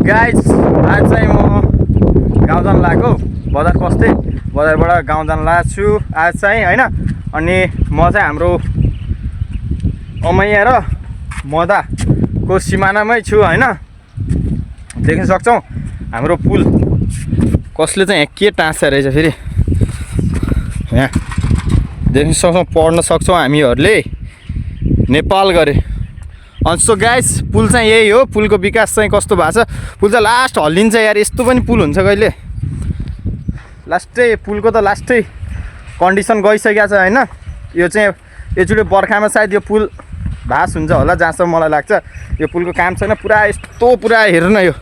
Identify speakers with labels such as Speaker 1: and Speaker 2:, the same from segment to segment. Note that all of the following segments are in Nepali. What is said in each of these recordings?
Speaker 1: गाइज आज चाहिँ म गाउँ जान लागेको बजार पस्दै बजारबाट गाउँ जान लागेको छु आज चाहिँ हैन। अनि म चाहिँ हाम्रो अमैया र मदाको सिमानामै छु हैन। देख्न सक्छौ हाम्रो पुल कसले चाहिँ के टाँस्छ रहेछ फेरि यहाँ देख्न सक्छौ पढ्न सक्छौ हामीहरूले नेपाल गरे। अनि सो गाइस पुल चाहिँ यही हो। पुलको विकास चाहिँ कस्तो भएको छ पुल चाहिँ लास्ट हल्लिन्छ यार। यस्तो पनि पुल हुन्छ कहिले लास्टै पुलको त लास्टै कन्डिसन गइसकेको छ हैन। यो चाहिँ एकचोटि बर्खामा सायद यो पुल भास हुन्छ होला जहाँसम्म मलाई लाग्छ। यो पुलको काम छैन पुरा यस्तो पुरा हेर्नु न यो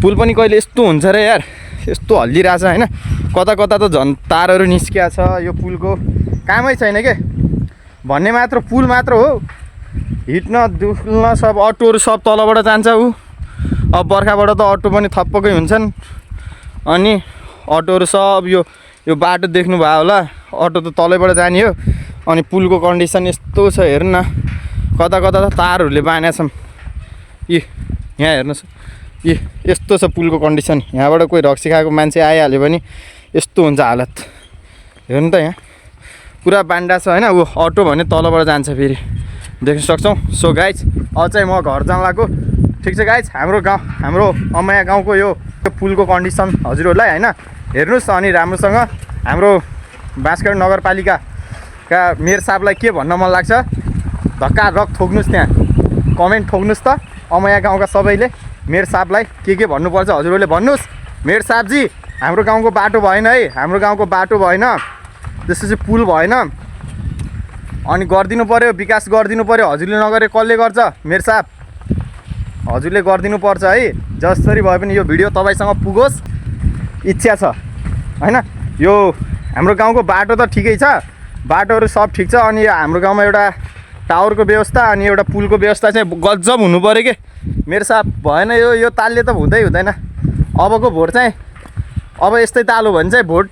Speaker 1: पुल पनि कहिले यस्तो हुन्छ र यार। यस्तो हल्लिरहेछ हैन। कता कता त झन् तारहरू निस्किया छ। यो पुलको कामै छैन के भन्ने मात्र पुल मात्र हो। हिट्न दुख्न सब अटोहरू सब तलबाट जान्छ ऊ। अब बर्खाबाट त अटो पनि थप्पकै हुन्छन्। अनि अटोहरू सब यो बाटो देख्नु भयो होला अटो त तलैबाट जाने हो। अनि पुलको कन्डिसन यस्तो छ हेर्नु न। कता कता त तारहरूले बाँधेका छन्। यहाँ हेर्नुहोस् यस्तो छ पुलको कन्डिसन। यहाँबाट कोही रक्सी खाएको मान्छे आइहाल्यो भने यस्तो हुन्छ हालत। हेर्नु त यहाँ पुरा बान्डा छ हैन। ऊ अटो भने तलबाट जान्छ फेरि देख्न सक्छौ। सो गाइज अब चाहिँ म घर जान लाग्यो। ठिक छ गाइज हाम्रो अमैया गाउँको यो पुलको कन्डिसन हजुरहरूलाई हैन हेर्नुहोस्। अनि राम्रोसँग हाम्रो बाँसगाड नगरपालिकाका मेयर साहबलाई के भन्न मन लाग्छ धक्का रक ठोक्नुहोस्। त्यहाँ कमेन्ट ठोक्नुहोस् त अमैया गाउँका सबैले मेयर साहबलाई के भन्नुपर्छ हजुरहरूले भन्नुहोस्। मेयर साहबजी हाम्रो गाउँको बाटो भएन है। हाम्रो गाउँको बाटो भएन त्यसपछि पुल भएन अनि गरिदिनु पर्यो विकास गरिदिनु पर्यो। हजुरले नगरे कसले गर्छ मेयर साहब हजुरले गरिदिनु पर्छ है। जसरी भए पनि यो भिडियो तपाईसँग पुगोस् इच्छा छ हैन। यो हाम्रो गाउँको बाटो त ठिकै छ बाटोहरू सब ठिक छ। अनि हाम्रो गाउँमा एउटा टावरको व्यवस्था अनि एउटा पुलको व्यवस्था चाहिँ गजब हुनु पर्यो के मेयर साहब भएन यो तालले त हुँदैन। अबको भोट चाहिँ अब यस्तै ताल हो भने चाहिँ भोट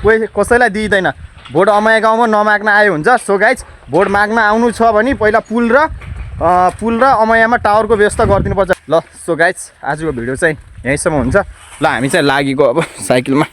Speaker 1: कोही कसैलाई दिइँदैन। भोट अमैया गाउँमा नमाग्न आयो हुन्छ। सो गाइज भोट माग्न आउनु छ भने पहिला पुल र अमैयामा टावरको व्यवस्था गरिदिनुपर्छ ल। सो गाइज आजको भिडियो चाहिँ यहीँसम्म हुन्छ ल। हामी चाहिँ लागेको अब साइकलमा।